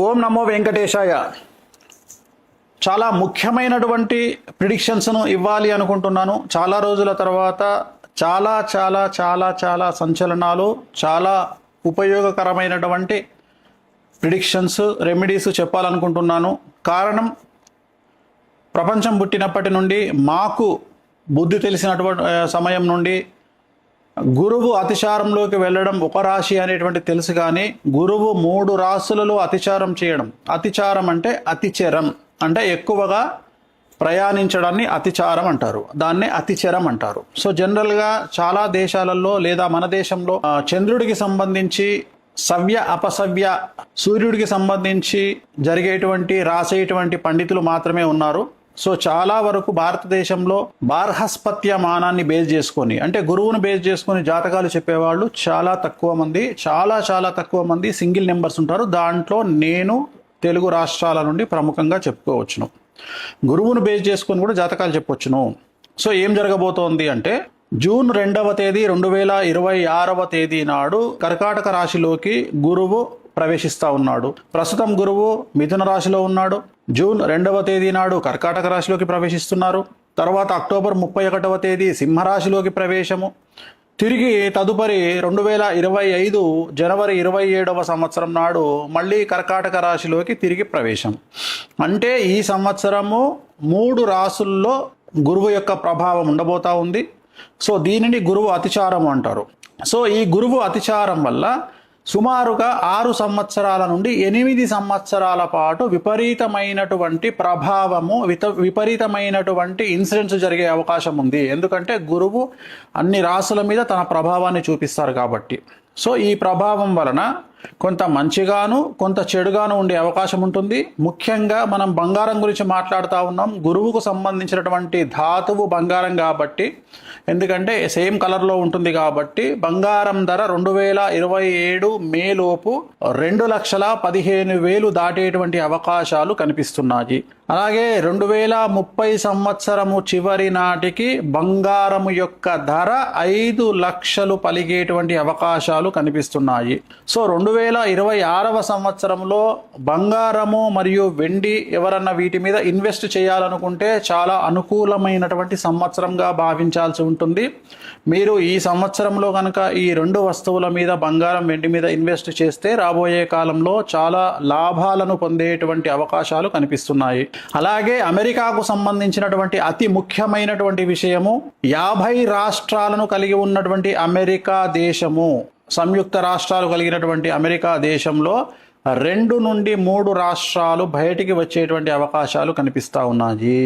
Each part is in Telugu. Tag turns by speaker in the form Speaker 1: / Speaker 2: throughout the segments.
Speaker 1: ఓం నమో వెంకటేశాయ. చాలా ముఖ్యమైనటువంటి ప్రిడిక్షన్స్ను ఇవ్వాలి అనుకుంటున్నాను. చాలా రోజుల తర్వాత చాలా చాలా చాలా చాలా సంచలనాలు, చాలా ఉపయోగకరమైనటువంటి ప్రిడిక్షన్స్, రెమెడీస్ చెప్పాలనుకుంటున్నాను. కారణం, ప్రపంచం పుట్టినప్పటి నుండి మాకు బుద్ధి తెలిసినటువంటి సమయం నుండి గురువు అతిచారంలోకి వెళ్ళడం ఒక రాశి అనేటువంటి తెలుసు, కానీ గురువు 3 రాశులలో అతిచారం చేయడం, అతిచారం అంటే అతిచరం అంటే ఎక్కువగా ప్రయాణించడాన్ని అతిచారం అంటారు, దాన్నే అతిచరం అంటారు. సో జనరల్గా చాలా దేశాలలో లేదా మన దేశంలో చంద్రుడికి సంబంధించి సవ్య అపసవ్య, సూర్యుడికి సంబంధించి జరిగేటువంటి రాసేటువంటి పండితులు మాత్రమే ఉన్నారు. సో చాలా వరకు భారతదేశంలో బార్హస్పత్యమానాన్ని బేస్ చేసుకొని, అంటే గురువును బేస్ చేసుకొని జాతకాలు చెప్పేవాళ్ళు చాలా తక్కువ మంది, చాలా తక్కువ మంది, సింగిల్ నెంబర్స్ ఉంటారు. దాంట్లో నేను తెలుగు రాష్ట్రాల నుండి ప్రముఖంగా చెప్పుకోవచ్చును. గురువును బేస్ చేసుకొని కూడా జాతకాలు చెప్పవచ్చును. సో ఏం జరగబోతోంది అంటే, జూన్ 2వ తేదీ 2026వ తేదీ నాడు కర్కాటక రాశిలోకి గురువు ప్రవేశిస్తూ ఉన్నాడు. ప్రస్తుతం గురువు మిథున రాశిలో ఉన్నాడు. జూన్ 2వ తేదీ నాడు కర్కాటక రాశిలోకి ప్రవేశిస్తున్నారు. తర్వాత అక్టోబర్ 31వ తేదీ సింహరాశిలోకి ప్రవేశము. తిరిగి తదుపరి 2025 జనవరి 27వ సంవత్సరం నాడు మళ్ళీ కర్కాటక రాశిలోకి తిరిగి ప్రవేశం. అంటే ఈ సంవత్సరము 3 రాశుల్లో గురువు యొక్క ప్రభావం ఉండబోతా ఉంది. సో దీనిని గురువు అతిచారం అంటారు. సో ఈ గురువు అతిచారం వల్ల సుమారుగా 6 సంవత్సరాల నుండి 8 సంవత్సరాల పాటు విపరీతమైనటువంటి ప్రభావము, విపరీతమైనటువంటి ఇన్సిడెంట్స్ జరిగే అవకాశం ఉంది. ఎందుకంటే గురువు అన్ని రాశుల మీద తన ప్రభావాన్ని చూపిస్తారు కాబట్టి. సో ఈ ప్రభావం వలన కొంత మంచిగాను కొంత చెడుగాను ఉండే అవకాశం ఉంటుంది. ముఖ్యంగా మనం బంగారం గురించి మాట్లాడుతూ ఉన్నాం. గురువుకు సంబంధించినటువంటి ధాతువు బంగారం కాబట్టి, ఎందుకంటే సేమ్ కలర్లో ఉంటుంది కాబట్టి బంగారం ధర 2027 మే లోపు 2,15,000 దాటేటువంటి అవకాశాలు కనిపిస్తున్నాయి. అలాగే 2030 సంవత్సరము చివరి నాటికి బంగారము యొక్క ధర 5 లక్షలు పలిగేటువంటి అవకాశాలు కనిపిస్తున్నాయి. సో 2026వ సంవత్సరంలో బంగారము మరియు వెండి ఎవరన్నా వీటి మీద ఇన్వెస్ట్ చేయాలనుకుంటే చాలా అనుకూలమైనటువంటి సంవత్సరంగా భావించాల్సి ఉంటుంది. మీరు ఈ సంవత్సరంలో కనుక ఈ 2 వస్తువుల మీద, బంగారం వెండి మీద ఇన్వెస్ట్ చేస్తే రాబోయే కాలంలో చాలా లాభాలను పొందేటువంటి అవకాశాలు కనిపిస్తున్నాయి. అలాగే అమెరికాకు సంబంధించినటువంటి అతి ముఖ్యమైనటువంటి విషయము, 50 రాష్ట్రాలను కలిగి ఉన్నటువంటి అమెరికా దేశము, సంయుక్త రాష్ట్రాలు కలిగినటువంటి అమెరికా దేశంలో 2 నుండి 3 రాష్ట్రాలు బయటికి వచ్చేటువంటి అవకాశాలు కనిపిస్తూ ఉన్నాయి.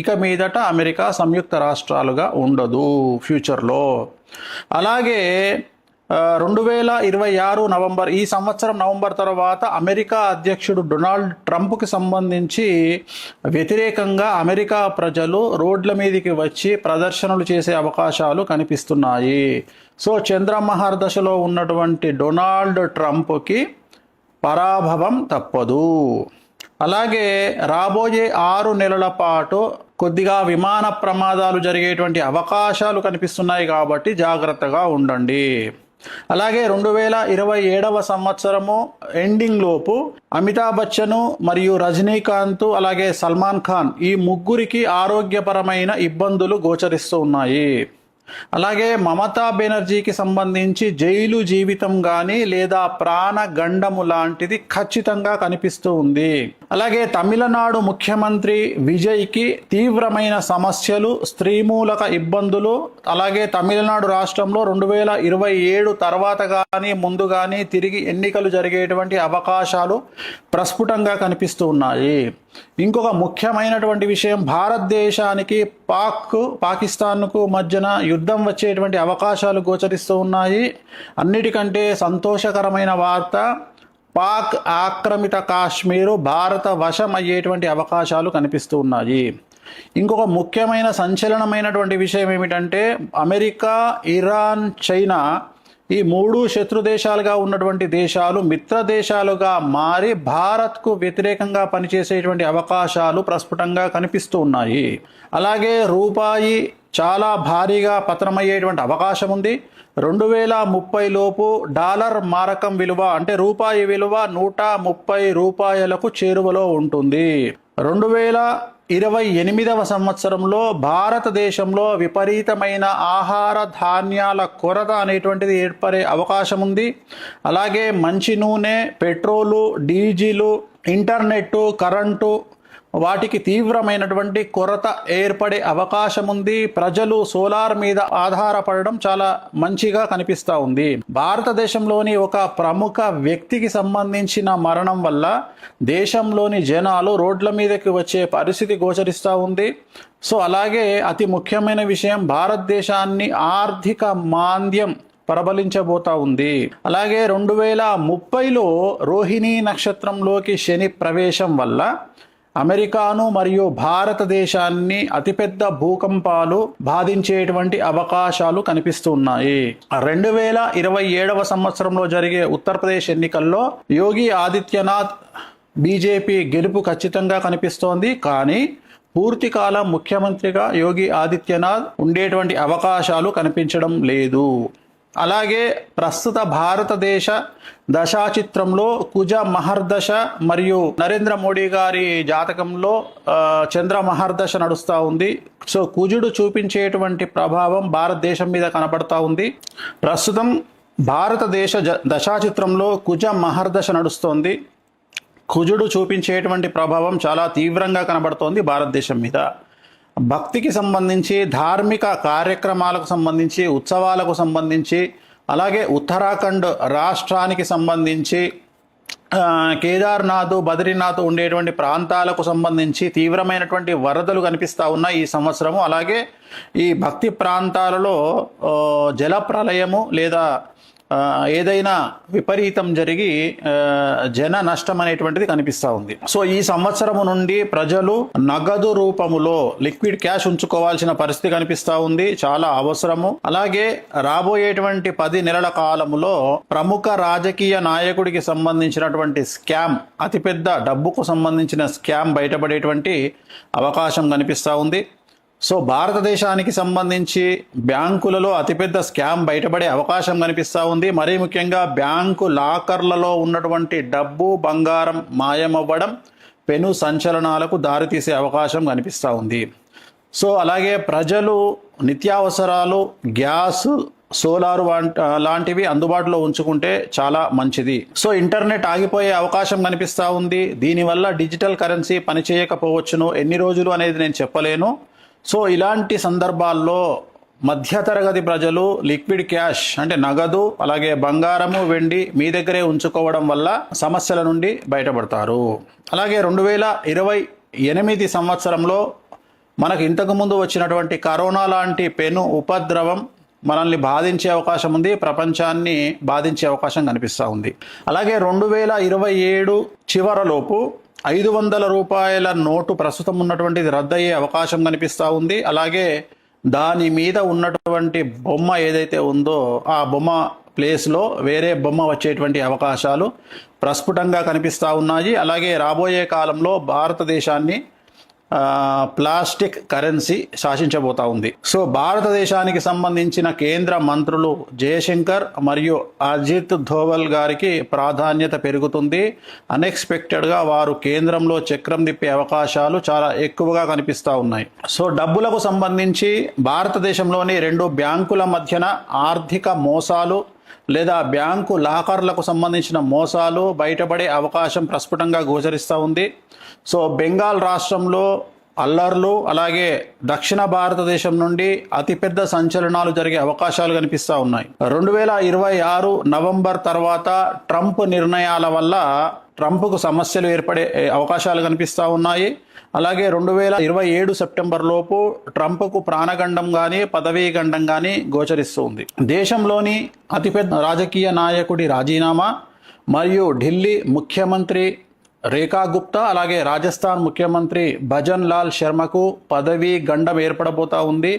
Speaker 1: ఇక మీదట అమెరికా సంయుక్త రాష్ట్రాలుగా ఉండదు ఫ్యూచర్లో. అలాగే 2026 నవంబర్, ఈ సంవత్సరం నవంబర్ తర్వాత అమెరికా అధ్యక్షుడు డొనాల్డ్ ట్రంప్కి సంబంధించి వ్యతిరేకంగా అమెరికా ప్రజలు రోడ్ల మీదకి వచ్చి ప్రదర్శనలు చేసే అవకాశాలు కనిపిస్తున్నాయి. సో చంద్రమహర్దశలో ఉన్నటువంటి డొనాల్డ్ ట్రంప్కి పరాభవం తప్పదు. అలాగే రాబోయే 6 నెలల పాటు కొద్దిగా విమాన ప్రమాదాలు జరిగేటువంటి అవకాశాలు కనిపిస్తున్నాయి కాబట్టి జాగ్రత్తగా ఉండండి. అలాగే 2027వ సంవత్సరము ఎండింగ్ లోపు అమితాబ్ బచ్చన్ మరియు రజనీకాంత్ అలాగే సల్మాన్ ఖాన్, ఈ ముగ్గురికి ఆరోగ్యపరమైన ఇబ్బందులు గోచరిస్తూ ఉన్నాయి. అలాగే మమతా బెనర్జీకి సంబంధించి జైలు జీవితం కానీ లేదా ప్రాణగండము లాంటిది ఖచ్చితంగా కనిపిస్తూ ఉంది. అలాగే తమిళనాడు ముఖ్యమంత్రి విజయ్కి తీవ్రమైన సమస్యలు, స్త్రీమూలక ఇబ్బందులు, అలాగే తమిళనాడు రాష్ట్రంలో 2027 తర్వాత కానీ ముందు కానీ తిరిగి ఎన్నికలు జరిగేటువంటి అవకాశాలు ప్రస్ఫుటంగా కనిపిస్తూ ఉన్నాయి. ఇంకొక ముఖ్యమైనటువంటి విషయం, భారతదేశానికి పాకిస్తాన్కు మధ్యన యుద్ధం వచ్చేటువంటి అవకాశాలు గోచరిస్తూ ఉన్నాయి. అన్నిటికంటే సంతోషకరమైన వార్త, పాక్ ఆక్రమిత కాశ్మీరు భారత వశం అయ్యేటువంటి అవకాశాలు కనిపిస్తూ ఉన్నాయి. ఇంకొక ముఖ్యమైన సంచలనమైనటువంటి విషయం ఏమిటంటే, అమెరికా, ఇరాన్, చైనా ఈ 3 శత్రు దేశాలుగా ఉన్నటువంటి దేశాలు మిత్ర దేశాలుగా మారి భారత్కు వ్యతిరేకంగా పనిచేసేటువంటి అవకాశాలు ప్రస్ఫుటంగా కనిపిస్తూ ఉన్నాయి. అలాగే రూపాయి చాలా భారీగా పతనమయ్యేటువంటి అవకాశం ఉంది. 2030 లోపు డాలర్ మారకం విలువ అంటే రూపాయి విలువ 130 రూపాయలకు చేరువలో ఉంటుంది. 2028వ సంవత్సరంలో భారతదేశంలో విపరీతమైన ఆహార ధాన్యాల కొరత అనేటువంటిది ఏర్పడే అవకాశం ఉంది. అలాగే మంచి నూనె, పెట్రోలు, డీజిలు, ఇంటర్నెట్టు, కరెంటు వాటికి తీవ్రమైనటువంటి కొరత ఏర్పడే అవకాశం ఉంది. ప్రజలు సోలార్ మీద ఆధారపడడం చాలా మంచిగా కనిపిస్తూ ఉంది. భారతదేశంలోని ఒక ప్రముఖ వ్యక్తికి సంబంధించిన మరణం వల్ల దేశంలోని జనాలు రోడ్ల మీదకి వచ్చే పరిస్థితి గోచరిస్తూ ఉంది. సో అలాగే అతి ముఖ్యమైన విషయం, భారతదేశాన్ని ఆర్థిక మాంద్యం ప్రబలించబోతా ఉంది. అలాగే 2030లో రోహిణీ నక్షత్రంలోకి శని ప్రవేశం వల్ల అమెరికాను మరియు భారతదేశాన్ని అతిపెద్ద భూకంపాలు బాధించేటువంటి అవకాశాలు కనిపిస్తున్నాయి. 2027వ సంవత్సరంలో జరిగే ఉత్తరప్రదేశ్ ఎన్నికల్లో యోగి ఆదిత్యనాథ్ బీజేపీ గెలుపు ఖచ్చితంగా కనిపిస్తోంది. కానీ పూర్తికాలం ముఖ్యమంత్రిగా యోగి ఆదిత్యనాథ్ ఉండేటువంటి అవకాశాలు కనిపించడం లేదు. అలాగే ప్రస్తుత భారతదేశ దశాచిత్రంలో కుజ మహర్దశ మరియు నరేంద్ర మోడీ గారి జాతకంలో చంద్ర మహర్దశ నడుస్తూ ఉంది. సో కుజుడు చూపించేటువంటి ప్రభావం భారతదేశం మీద కనబడతా ఉంది. ప్రస్తుతం భారతదేశ దశాచిత్రంలో కుజ మహర్దశ నడుస్తోంది. కుజుడు చూపించేటువంటి ప్రభావం చాలా తీవ్రంగా కనబడుతోంది భారతదేశం మీద. భక్తికి సంబంధించి, ధార్మిక కార్యక్రమాలకు సంబంధించి, ఉత్సవాలకు సంబంధించి, అలాగే ఉత్తరాఖండ్ రాష్ట్రానికి సంబంధించి, కేదార్నాథ్, బద్రీనాథ్ ఉండేటువంటి ప్రాంతాలకు సంబంధించి తీవ్రమైనటువంటి వరదలు కనిపిస్తూ ఉన్నాయి ఈ సంవత్సరము. అలాగే ఈ భక్తి ప్రాంతాలలో జల ప్రళయము లేదా ఏదైనా విపరీతం జరిగి జన నష్టం అనేటువంటిది కనిపిస్తూ ఉంది. సో ఈ సంవత్సరము నుండి ప్రజలు నగదు రూపములో లిక్విడ్ క్యాష్ ఉంచుకోవాల్సిన పరిస్థితి కనిపిస్తూ ఉంది, చాలా అవసరము. అలాగే రాబోయేటువంటి 10 నెలల కాలములో ప్రముఖ రాజకీయ నాయకుడికి సంబంధించినటువంటి స్కామ్, అతిపెద్ద డబ్బుకు సంబంధించిన స్కామ్ బయటపడేటువంటి అవకాశం కనిపిస్తూ ఉంది. సో భారతదేశానికి సంబంధించి బ్యాంకులలో అతిపెద్ద స్కామ్ బయటపడే అవకాశం కనిపిస్తూ ఉంది. మరీ ముఖ్యంగా బ్యాంకు లాకర్లలో ఉన్నటువంటి డబ్బు, బంగారం మాయమవ్వడం పెను సంచలనాలకు దారితీసే అవకాశం కనిపిస్తూ ఉంది. సో అలాగే ప్రజలు నిత్యావసరాలు, గ్యాస్, సోలార్ లాంటివి అందుబాటులో ఉంచుకుంటే చాలా మంచిది. సో ఇంటర్నెట్ ఆగిపోయే అవకాశం కనిపిస్తూ ఉంది. దీనివల్ల డిజిటల్ కరెన్సీ పనిచేయకపోవచ్చును, ఎన్ని రోజులు అనేది నేను చెప్పలేను. సో ఇలాంటి సందర్భాల్లో మధ్యతరగతి ప్రజలు లిక్విడ్ క్యాష్ అంటే నగదు, అలాగే బంగారము, వెండి మీ దగ్గరే ఉంచుకోవడం వల్ల సమస్యల నుండి బయటపడతారు. అలాగే 2028 సంవత్సరంలో మనకు ఇంతకుముందు వచ్చినటువంటి కరోనా లాంటి పెను ఉపద్రవం మనల్ని బాధించే అవకాశం ఉంది, ప్రపంచాన్ని బాధించే అవకాశం కనిపిస్తూ ఉంది. అలాగే 2027 చివరలోపు 500 రూపాయల నోటు ప్రస్తుతం ఉన్నటువంటిది రద్దయ్యే అవకాశం కనిపిస్తూ ఉంది. అలాగే దాని మీద ఉన్నటువంటి బొమ్మ ఏదైతే ఉందో ఆ బొమ్మ ప్లేస్లో వేరే బొమ్మ వచ్చేటువంటి అవకాశాలు ప్రస్ఫుటంగా కనిపిస్తూ ఉన్నాయి. అలాగే రాబోయే కాలంలో భారతదేశాన్ని ప్లాస్టిక్ కరెన్సీ శాసించబోతా ఉంది. సో భారతదేశానికి సంబంధించిన కేంద్ర మంత్రులు జయశంకర్ మరియు అజిత్ ధోవల్ గారికి ప్రాధాన్యత పెరుగుతుంది. అన్ఎక్స్పెక్టెడ్గా వారు కేంద్రంలో చక్రం తిప్పే అవకాశాలు చాలా ఎక్కువగా కనిపిస్తూ ఉన్నాయి. సో డబ్బులకు సంబంధించి భారతదేశంలోని 2 బ్యాంకుల మధ్యన ఆర్థిక మోసాలు లేదా బ్యాంకు లాకర్లకు సంబంధించిన మోసాలు బయటపడే అవకాశం ప్రస్ఫుటంగా గోచరిస్తూ ఉంది. సో బెంగాల్ రాష్ట్రంలో అల్లర్లు, అలాగే దక్షిణ భారతదేశం నుండి అతిపెద్ద సంచలనాలు జరిగే అవకాశాలు కనిపిస్తూ ఉన్నాయి. 2026 నవంబర్ తర్వాత ట్రంప్ నిర్ణయాల వల్ల ట్రంప్కు సమస్యలు ఏర్పడే అవకాశాలు కనిపిస్తూ ఉన్నాయి. అలాగే 2027 సెప్టెంబర్ లోపు ట్రంప్కు ప్రాణగండం కానీ పదవీ గండం కానీ గోచరిస్తూ ఉంది. దేశంలోని అతిపెద్ద రాజకీయ నాయకుడి రాజీనామా మరియు ఢిల్లీ ముఖ్యమంత్రి రేఖా గుప్తా, అలాగే రాజస్థాన్ ముఖ్యమంత్రి భజన్ లాల్ శర్మకు పదవీ గండం ఏర్పడబోతా ఉంది.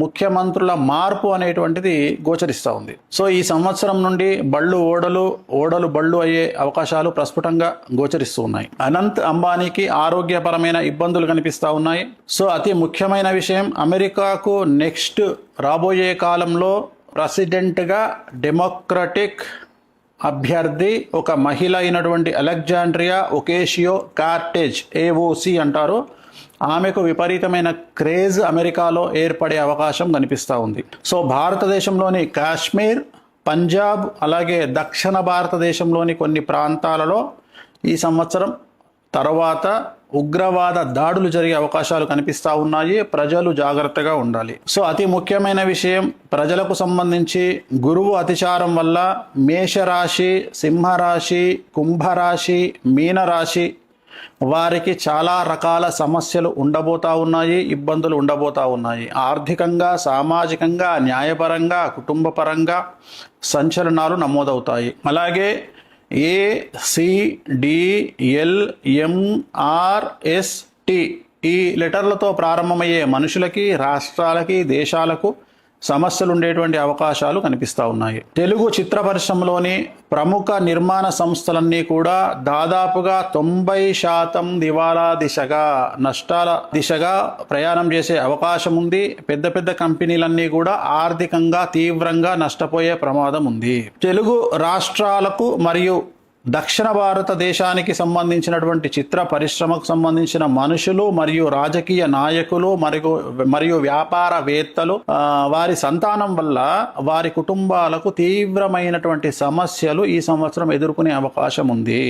Speaker 1: ముఖ్యమంత్రుల మార్పు అనేటువంటిది గోచరిస్తూ ఉంది. సో ఈ సంవత్సరం నుండి ఓడలు బళ్ళు అయ్యే అవకాశాలు ప్రస్ఫుటంగా గోచరిస్తూ ఉన్నాయి. అనంత్ అంబానీకి ఆరోగ్యపరమైన ఇబ్బందులు కనిపిస్తూ ఉన్నాయి. సో అతి ముఖ్యమైన విషయం, అమెరికాకు నెక్స్ట్ రాబోయే కాలంలో ప్రెసిడెంట్గా డెమోక్రటిక్ అభ్యర్థి ఒక మహిళ అయినటువంటి అలెగ్జాండ్రియా ఒకేషియో కార్టెజ్, ఏఓసి అంటారు. ఆమెకు విపరీతమైన క్రేజ్ అమెరికాలో ఏర్పడే అవకాశం కనిపిస్తూ ఉంది. సో భారతదేశంలోని కాశ్మీర్, పంజాబ్, అలాగే దక్షిణ భారతదేశంలోని కొన్ని ప్రాంతాలలో ఈ సంవత్సరం తర్వాత ఉగ్రవాద దాడులు జరిగే అవకాశాలు కనిపిస్తూ ఉన్నాయి. ప్రజలు జాగ్రత్తగా ఉండాలి. సో అతి ముఖ్యమైన విషయం, ప్రజలకు సంబంధించి గురువు అతిచారం వల్ల మేషరాశి, సింహరాశి, కుంభరాశి, మీనరాశి వారికి చాలా రకాల సమస్యలు ఉండబోతా ఉన్నాయి, ఇబ్బందులు ఉండబోతా ఉన్నాయి. ఆర్థికంగా, సామాజికంగా, న్యాయపరంగా, కుటుంబపరంగా సంచలనాలు నమోదవుతాయి. అలాగే ACDLMRST ఈ లెటర్లతో ప్రారంభమయ్యే మనుషులకి, రాష్ట్రాలకి, దేశాలకు సమస్యలు ఉండేటువంటి అవకాశాలు కనిపిస్తూ ఉన్నాయి. తెలుగు చిత్ర పరిశ్రమలోని ప్రముఖ నిర్మాణ సంస్థలన్నీ కూడా దాదాపుగా 90% దివాలా దిశగా, నష్టాల దిశగా ప్రయాణం చేసే అవకాశం ఉంది. పెద్ద పెద్ద కంపెనీలన్నీ కూడా ఆర్థికంగా తీవ్రంగా నష్టపోయే ప్రమాదం ఉంది. తెలుగు రాష్ట్రాలకు మరియు దక్షిణ భారతదేశానికి సంబంధించినటువంటి చిత్ర పరిశ్రమకు సంబంధించిన మనుషులు మరియు రాజకీయ నాయకులు మరియు వ్యాపారవేత్తలు వారి సంతానం వల్ల వారి కుటుంబాలకు తీవ్రమైనటువంటి సమస్యలు ఈ సంవత్సరం ఎదుర్కొనే అవకాశం ఉంది.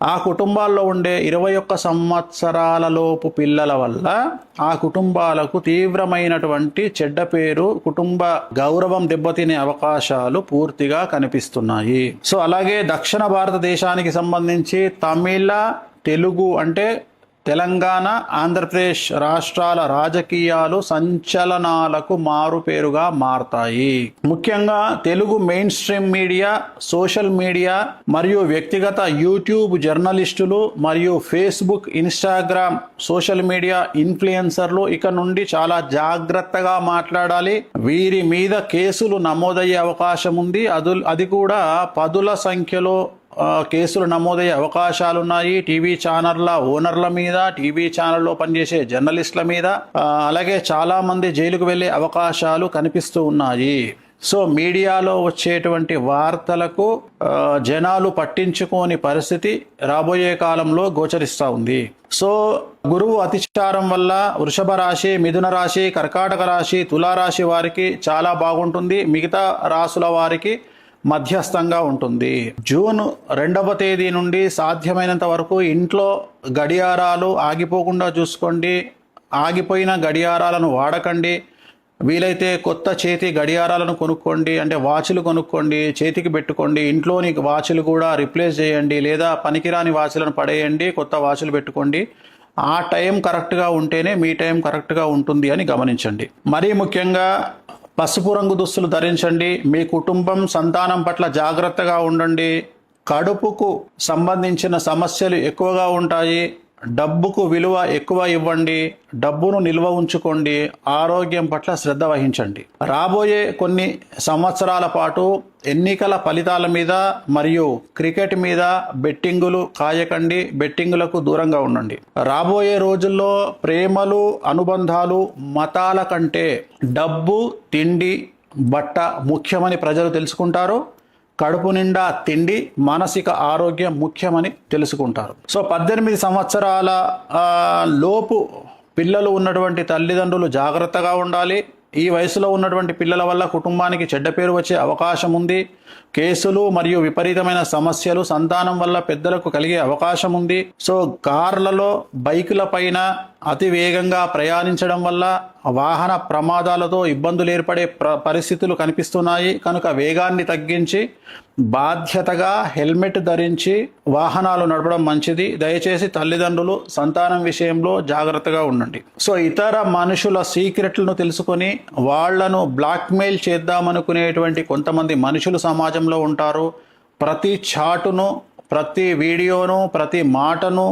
Speaker 1: ఆ కుటుంబాల్లో ఉండే 21 సంవత్సరాల లోపు పిల్లల వల్ల ఆ కుటుంబాలకు తీవ్రమైనటువంటి చెడ్డ పేరు, కుటుంబ గౌరవం దెబ్బతినే అవకాశాలు పూర్తిగా కనిపిస్తున్నాయి. సో అలాగే దక్షిణ భారతదేశానికి సంబంధించి తమిళ, తెలుగు అంటే తెలంగాణ, ఆంధ్రప్రదేశ్ రాష్ట్రాల రాజకీయాలు సంచలనాలకు మారుపేరుగా మారతాయి. ముఖ్యంగా Telugu main stream media, social media మరియు వ్యక్తిగత యూట్యూబ్ జర్నలిస్టులు మరియు ఫేస్బుక్, ఇన్స్టాగ్రామ్ సోషల్ మీడియా ఇన్ఫ్లుయెన్సర్లు ఇక నుండి చాలా జాగ్రత్తగా మాట్లాడాలి. వీరి మీద కేసులు నమోదయ్యే అవకాశం ఉంది. అది కూడా పదుల సంఖ్యలో కేసులు నమోదయ్యే అవకాశాలున్నాయి. టీవీ ఛానళ్ల ఓనర్ల మీద, టీవీ ఛానల్లో పనిచేసే జర్నలిస్టుల మీద, అలాగే చాలా మంది జైలుకు వెళ్ళే అవకాశాలు కనిపిస్తూ ఉన్నాయి. సో మీడియాలో వచ్చేటువంటి వార్తలకు జనాలు పట్టించుకోని పరిస్థితి రాబోయే కాలంలో గోచరిస్తూ ఉంది. సో గురువు అతిచారం వల్ల వృషభ రాశి, మిథున రాశి, కర్కాటక రాశి, తులారాశి వారికి చాలా బాగుంటుంది. మిగతా రాశుల వారికి మధ్యస్థంగా ఉంటుంది. జూన్ 2వ తేదీ నుండి సాధ్యమైనంత వరకు ఇంట్లో గడియారాలు ఆగిపోకుండా చూసుకోండి. ఆగిపోయిన గడియారాలను వాడకండి. వీలైతే కొత్త చేతి గడియారాలను కొనుక్కోండి, అంటే వాచ్లు కొనుక్కోండి, చేతికి పెట్టుకోండి. ఇంట్లోని వాచ్లు కూడా రిప్లేస్ చేయండి, లేదా పనికిరాని వాచ్లను పడేయండి, కొత్త వాచ్లు పెట్టుకోండి. ఆ టైం కరెక్ట్గా ఉంటేనే మీ టైం కరెక్ట్గా ఉంటుంది అని గమనించండి. మరీ ముఖ్యంగా పసుపు రంగు దుస్తులు ధరించండి. మీ కుటుంబం, సంతానం పట్ల జాగ్రత్తగా ఉండండి. కడుపుకు సంబంధించిన సమస్యలు ఎక్కువగా ఉంటాయి. డబ్బుకు విలువ ఎక్కువ ఇవ్వండి. డబ్బును నిల్వ ఉంచుకోండి. ఆరోగ్యం పట్ల శ్రద్ధ వహించండి. రాబోయే కొన్ని సంవత్సరాల పాటు ఎన్నికల ఫలితాల మీద మరియు క్రికెట్ మీద బెట్టింగులు కాయకండి. బెట్టింగులకు దూరంగా ఉండండి. రాబోయే రోజుల్లో ప్రేమలు, అనుబంధాలు మతాల కంటే డబ్బు, తిండి, బట్ట ముఖ్యమని ప్రజలు తెలుసుకుంటారు. కడుపు నిండా తిండి, మానసిక ఆరోగ్యం ముఖ్యమని తెలుసుకుంటారు. సో 18 సంవత్సరాల లోపు పిల్లలు ఉన్నటువంటి తల్లిదండ్రులు జాగ్రత్తగా ఉండాలి. ఈ వయసులో ఉన్నటువంటి పిల్లల వల్ల కుటుంబానికి చెడ్డ పేరు వచ్చే అవకాశం ఉంది. కేసులు మరియు విపరీతమైన సమస్యలు సంతానం వల్ల పెద్దలకు కలిగే అవకాశం ఉంది. సో కార్లలో, బైకుల పైన అతి వేగంగా ప్రయాణించడం వల్ల వాహన ప్రమాదాలతో ఇబ్బందులు ఏర్పడే పరిస్థితులు కనిపిస్తున్నాయి. కనుక వేగాన్ని తగ్గించి బాధ్యతగా హెల్మెట్ ధరించి వాహనాలు నడపడం మంచిది. దయచేసి తల్లిదండ్రులు సంతానం విషయంలో జాగ్రత్తగా ఉండండి. సో ఇతర మనుషుల సీక్రెట్లను తెలుసుకొని వాళ్లను బ్లాక్మెయిల్ చేద్దామనుకునేటువంటి కొంతమంది మనుషులు సమాజంలో ఉంటారు. ప్రతి చాటును, ప్రతి వీడియోను, ప్రతి మాటను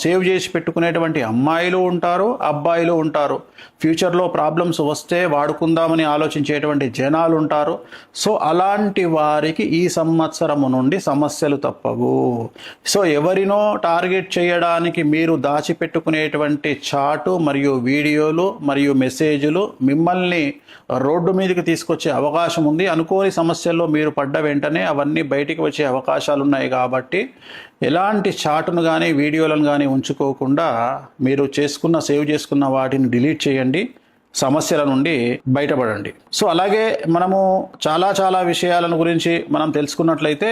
Speaker 1: సేవ్ చేసి పెట్టుకునేటువంటి అమ్మాయిలు ఉంటారు, అబ్బాయిలు ఉంటారు. ఫ్యూచర్లో ప్రాబ్లమ్స్ వస్తే వాడుకుందామని ఆలోచించేటువంటి జనాలు ఉంటారు. సో అలాంటి వారికి ఈ సంవత్సరము నుండి సమస్యలు తప్పవు. సో ఎవరినో టార్గెట్ చేయడానికి మీరు దాచిపెట్టుకునేటువంటి చాటు మరియు వీడియోలు మరియు మెసేజ్లు మిమ్మల్ని రోడ్డు మీదకి తీసుకొచ్చే అవకాశం ఉంది. అనుకోని సమస్యల్లో మీరు పడ్డ వెంటనే అవన్నీ బయటికి వచ్చే అవకాశాలు ఉన్నాయి. కాబట్టి ఎలాంటి చాటును కానీ వీడియోలను కానీ ఉంచుకోకుండా మీరు సేవ్ చేసుకున్న వాటిని డిలీట్ చేయండి, సమస్యల నుండి బయటపడండి. సో అలాగే మనము చాలా విషయాలను గురించి మనం తెలుసుకున్నట్లయితే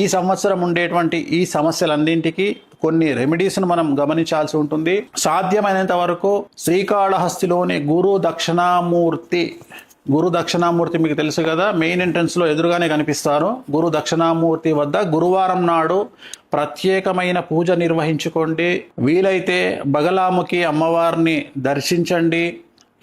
Speaker 1: ఈ సంవత్సరం ఉండేటువంటి ఈ సమస్యలన్నింటికి కొన్ని రెమెడీస్ను మనం గమనించాల్సి ఉంటుంది. సాధ్యమైనంత వరకు శ్రీకాళహస్తిలోని గురు దక్షిణామూర్తి మీకు తెలుసు కదా, మెయిన్ ఎంట్రన్స్లో ఎదురుగానే కనిపిస్తారు. గురు దక్షిణామూర్తి వద్ద గురువారం నాడు ప్రత్యేకమైన పూజ నిర్వహించుకోండి. వీలైతే బగలాముఖి అమ్మవారిని దర్శించండి.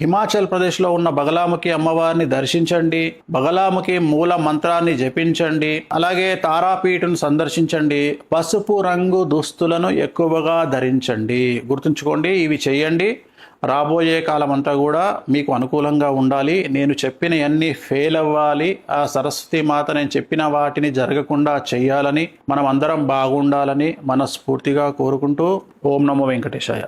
Speaker 1: హిమాచల్ ప్రదేశ్లో ఉన్న బగలాముఖి అమ్మవారిని దర్శించండి. బగలాముఖి మూల మంత్రాన్ని జపించండి. అలాగే తారాపీఠను సందర్శించండి. పసుపు రంగు దుస్తులను ఎక్కువగా ధరించండి. గుర్తుంచుకోండి, ఇవి చేయండి. రాబోయే కాలం అంతా కూడా మీకు అనుకూలంగా ఉండాలి. నేను చెప్పిన అన్ని ఫెయిల్ అవ్వాలి. ఆ సరస్వతి మాత నేను చెప్పిన వాటిని జరగకుండా చేయాలని, మనం అందరం బాగుండాలని మనస్ఫూర్తిగా కోరుకుంటూ ఓం నమో వెంకటేశాయ.